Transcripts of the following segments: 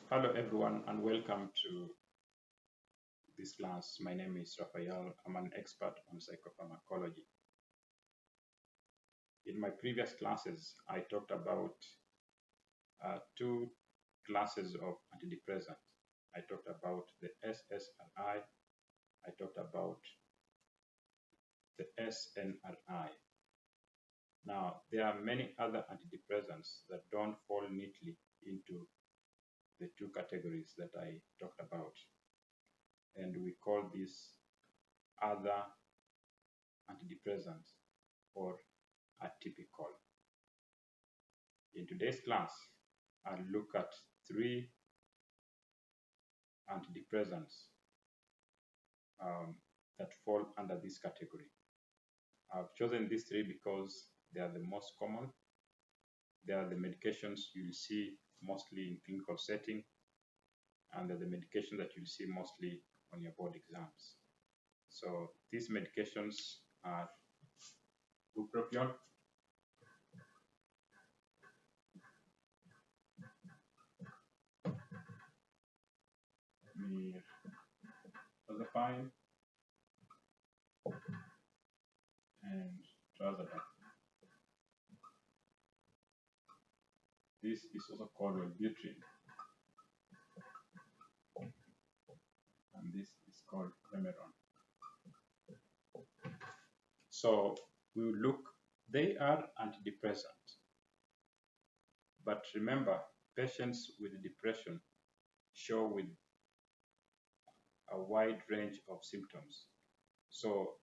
Hello everyone and welcome to this class. My name is Raphael. I'm an expert on psychopharmacology. In my previous classes, I talked about two classes of antidepressants. I talked about the SSRI. I talked about the SNRI. Now, there are many other antidepressants that don't fall neatly into the two categories that I talked about. And we call these other antidepressants or atypical. In today's class, I'll look at three antidepressants that fall under this category. I've chosen these three because they are the most common. They are the medications you'll see mostly in clinical setting, and they're the medications that you'll see mostly on your board exams. So these medications are bupropion, mirtazapine, and trazodone. This is also called Wellbutrin, and this is called Remeron. So we will look, they are antidepressants. But remember, patients with depression show with a wide range of symptoms. So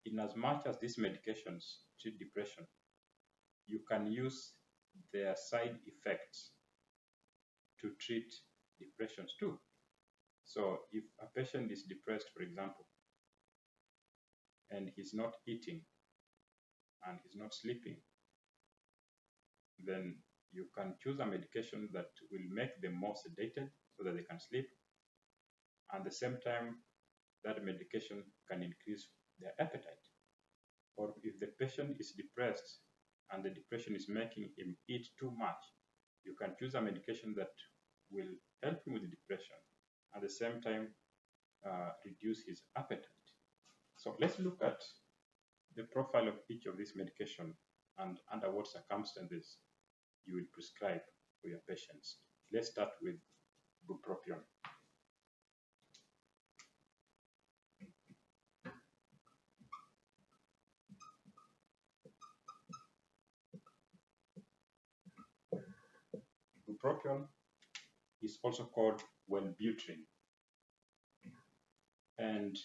in as much as these medications treat depression, you can use their side effects to treat depressions too. So if a patient is depressed, for example, and he's not eating and he's not sleeping, then you can choose a medication that will make them more sedated so that they can sleep. At the same time, that medication can increase their appetite. Or if the patient is depressed and the depression is making him eat too much, you can choose a medication that will help him with the depression, at the same time reduce his appetite. So let's look at the profile of each of these medication and under what circumstances you will prescribe for your patients. Let's start with bupropion. Bupropion is also called Wellbutrin. And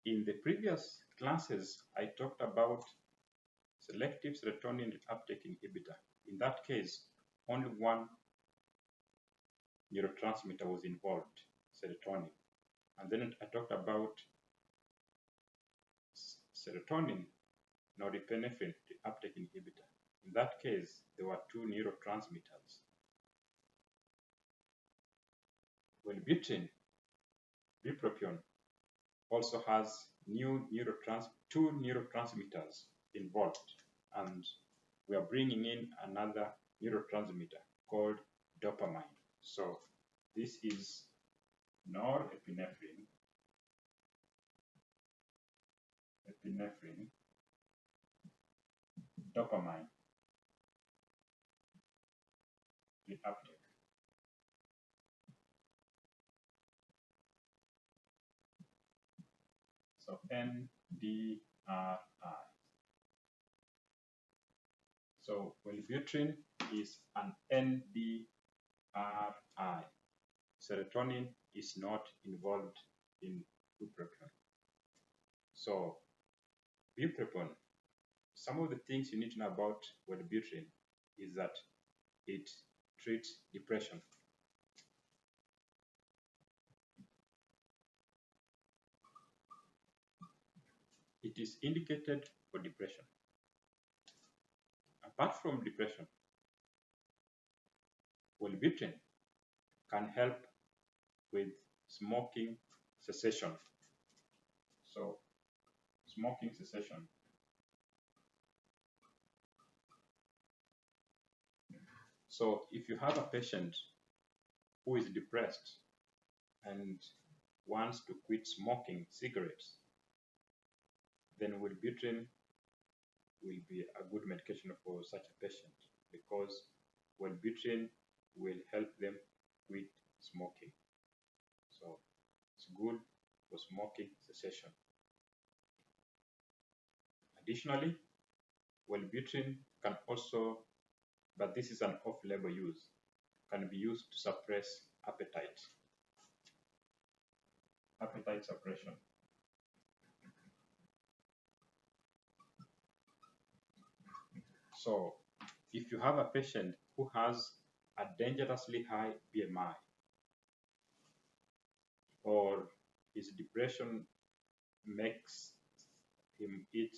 in the previous classes, I talked about selective serotonin uptake inhibitor. In that case, only one neurotransmitter was involved, serotonin. And then I talked about serotonin norepinephrine uptake inhibitor. In that case, there were two neurotransmitters. Wellbutrin, bupropion, also has two neurotransmitters involved, and we are bringing in another neurotransmitter called dopamine. So this is norepinephrine, dopamine reuptake. So NDRI. So Wellbutrin is an NDRI. Serotonin is not involved in bupropion. So bupropion, some of the things you need to know about Wellbutrin is that it treats depression. It is indicated for depression. Apart from depression, Wellbutrin can help with smoking cessation. So smoking cessation. So if you have a patient who is depressed and wants to quit smoking cigarettes, then Wellbutrin will be a good medication for such a patient, because Wellbutrin will help them quit smoking. So it's good for smoking cessation. Additionally, Wellbutrin can also, but this is an off-label use, can be used to suppress appetite suppression. So if you have a patient who has a dangerously high BMI, or his depression makes him eat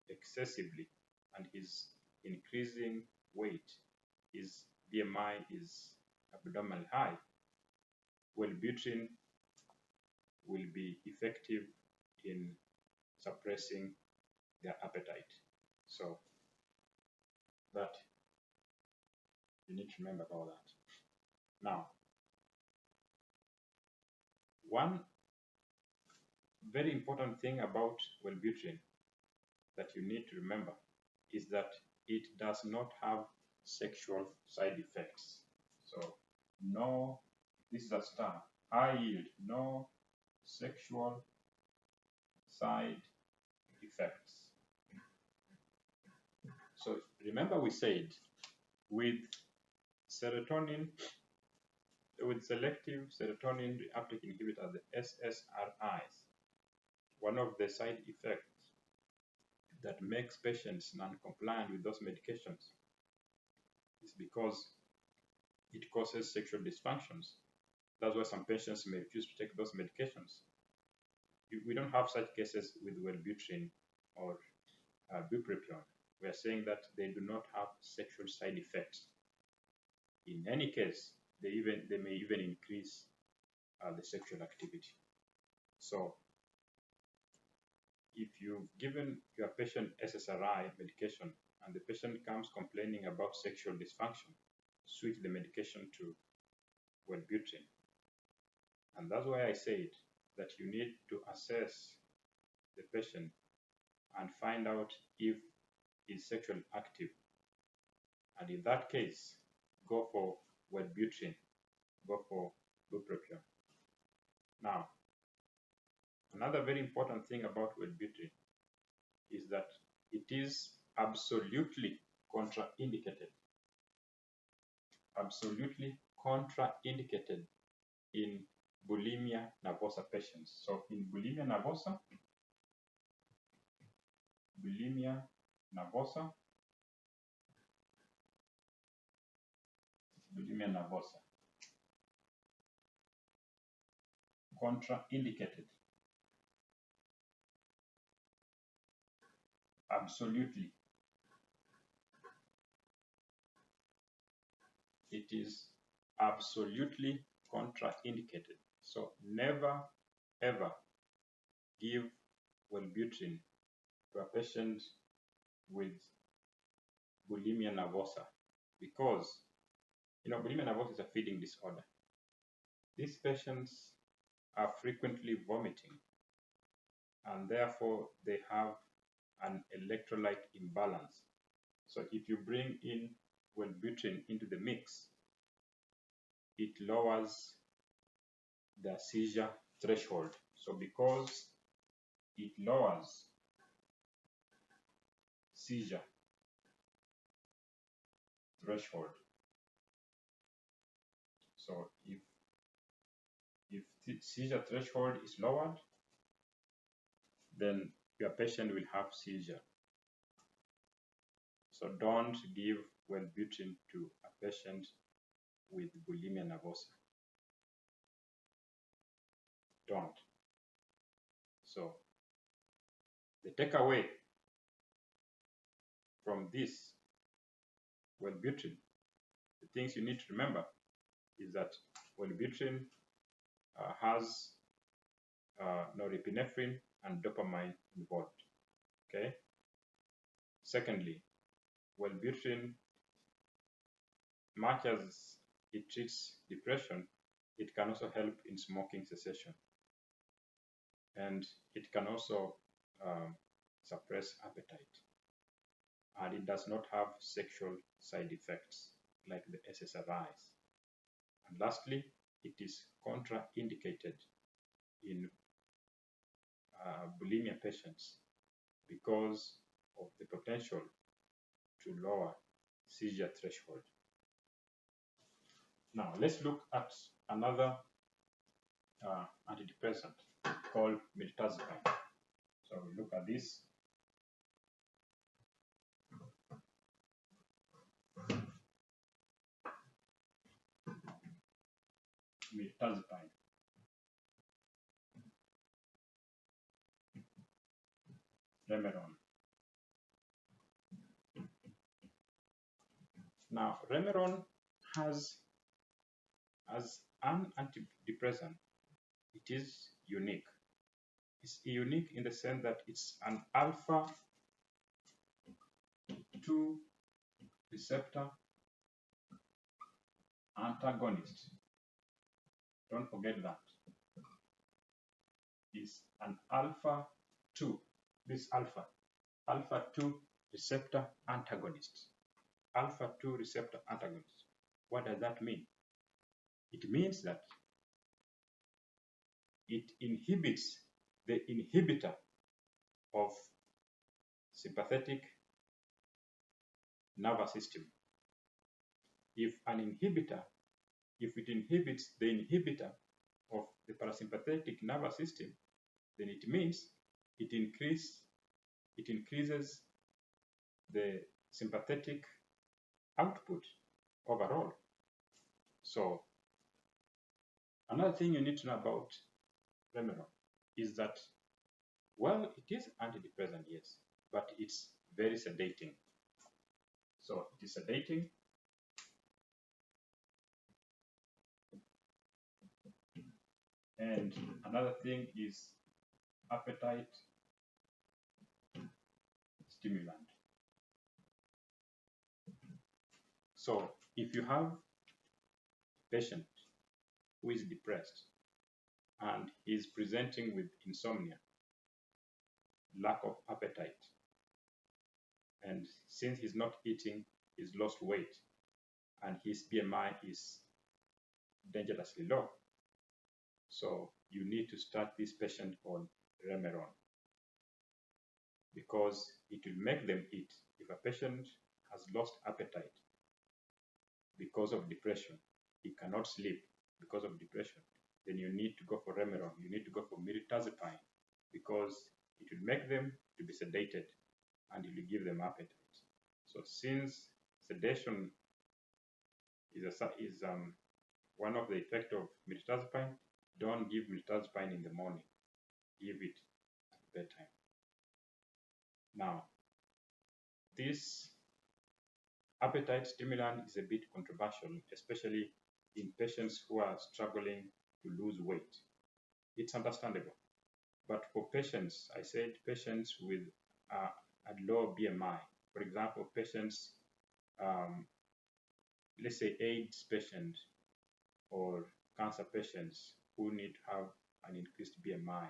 excessively and he's increasing weight, his BMI is abdominal high, Wellbutrin will be effective in suppressing their appetite. So that you need to remember about that. Now, one very important thing about Wellbutrin that you need to remember is that it does not have sexual side effects. So no, this is a star, high yield, no sexual side effects. So remember we said with serotonin, with selective serotonin reuptake inhibitor, the SSRIs, one of the side effects that makes patients non-compliant with those medications is because it causes sexual dysfunctions. That's why some patients may refuse to take those medications. We don't have such cases with Wellbutrin or bupropion. We are saying that they do not have sexual side effects. In any case, they may even increase the sexual activity. So if you've given your patient SSRI medication and the patient comes complaining about sexual dysfunction, switch the medication to Wellbutrin. And that's why I said that you need to assess the patient and find out if he's sexually active. And in that case, go for Wellbutrin, go for bupropion. Now, another very important thing about Wellbutrin is that it is absolutely contraindicated. Absolutely contraindicated in bulimia nervosa patients. So in bulimia nervosa, contraindicated. Absolutely. It is absolutely contraindicated. So never ever give Wellbutrin to a patient with bulimia nervosa, because bulimia nervosa is a feeding disorder. These patients are frequently vomiting, and therefore they have an electrolyte imbalance. So if you bring in Wellbutrin into the mix, it lowers the seizure threshold. So because it lowers seizure threshold, so if the seizure threshold is lowered, then your patient will have seizure. So don't give Wellbutrin to a patient with bulimia nervosa. Don't. So the takeaway from this Wellbutrin, the things you need to remember is that Wellbutrin has norepinephrine and dopamine involved. Okay. Secondly, Wellbutrin much as it treats depression, it can also help in smoking cessation. And it can also suppress appetite. And it does not have sexual side effects like the SSRIs. And lastly, it is contraindicated in bulimia patients because of the potential to lower seizure threshold. Now, let's look at another antidepressant called mirtazapine. So we look at this. Mirtazapine. Remeron. Now, Remeron has, as an antidepressant, it is unique. It's unique in the sense that it's an alpha 2 receptor antagonist. Don't forget that. It's an alpha 2. This alpha 2 receptor antagonist. Alpha 2 receptor antagonist. What does that mean? It means that it inhibits the inhibitor of sympathetic nervous system. If it inhibits the inhibitor of the parasympathetic nervous system, then it means it increases the sympathetic output overall. So another thing you need to know about Remeron is that, well, it is antidepressant, yes, but it's very sedating. So it is sedating. And another thing is appetite stimulant. So if you have a patient who is depressed and is presenting with insomnia, lack of appetite, and since he's not eating, he's lost weight, and his BMI is dangerously low, so you need to start this patient on Remeron because it will make them eat. If a patient has lost appetite because of depression, he cannot sleep because of depression, then you need to go for Remeron. You need to go for mirtazapine because it will make them to be sedated and it will give them appetite. So since sedation is one of the effects of mirtazapine, don't give mirtazapine in the morning. Give it at bedtime. Now, this appetite stimulant is a bit controversial, especially in patients who are struggling to lose weight. It's understandable. But for patients, I said patients with a low BMI, for example, patients, let's say AIDS patients or cancer patients who need to have an increased BMI,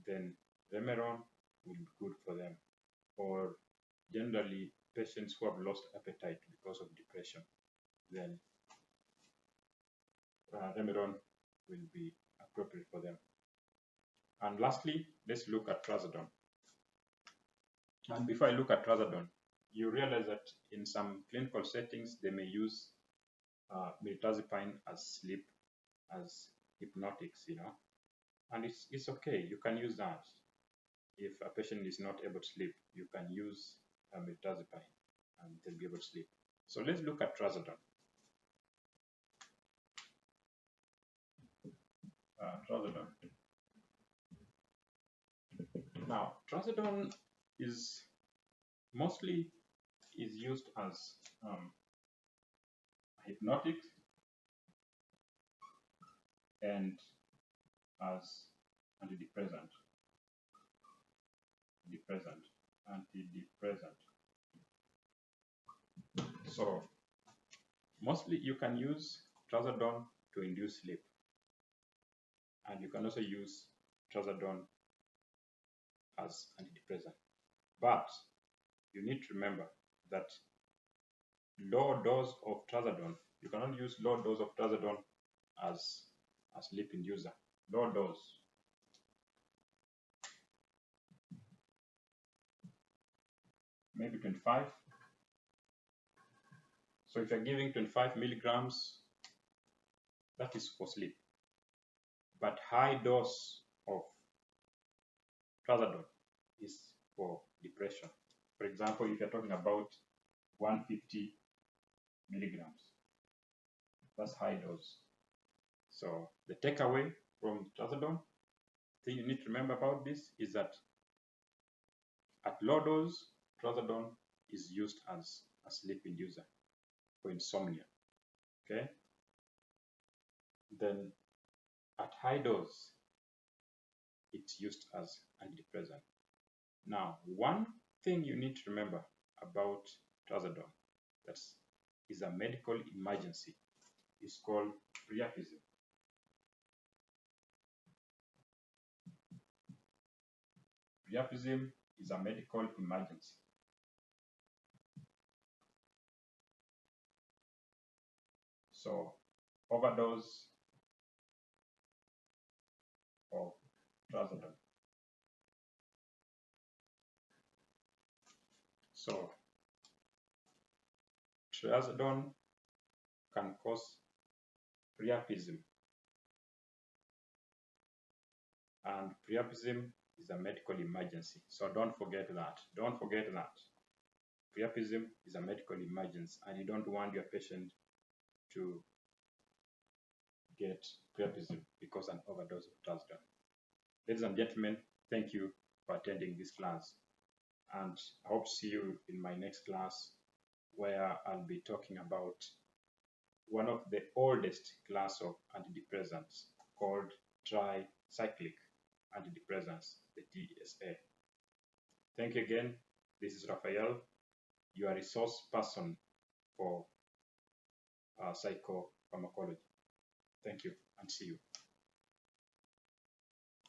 then Remeron will be good for them. Or generally, patients who have lost appetite because of depression, then Remeron will be appropriate for them. And lastly, let's look at trazodone. And before I look at trazodone, you realize that in some clinical settings, they may use mirtazapine as sleep, as hypnotics, and it's okay. You can use that. If a patient is not able to sleep, you can use mirtazapine and they'll be able to sleep. So let's look at trazodone. Now, trazodone is mostly used as hypnotic and as antidepressant. So Mostly you can use trazodone to induce sleep, and you can also use trazodone as antidepressant. But you need to remember that low dose of trazodone, you cannot use low dose of trazodone as a sleep inducer. Low dose. Maybe 25. So if you're giving 25 milligrams, that is for sleep. But high dose of trazodone is for depression. For example, if you're talking about 150 milligrams, that's high dose. So the takeaway from trazodone, thing you need to remember about this is that at low dose, trazodone is used as a sleep inducer for insomnia. Okay? Then at high dose, it's used as antidepressant. Now, one thing you need to remember about trazodone that is a medical emergency is called priapism. Priapism is a medical emergency. So, overdose of trazodone. So, trazodone can cause priapism, and priapism is a medical emergency. So don't forget that. Don't forget that. Priapism is a medical emergency, and you don't want your patient to get priapism because an overdose of trazodone. Ladies and gentlemen, thank you for attending this class, and I hope to see you in my next class where I'll be talking about one of the oldest class of antidepressants called tricyclic antidepressants, the TSA. Thank you again. This is Raphael, your resource person for psychopharmacology. Thank you and see you.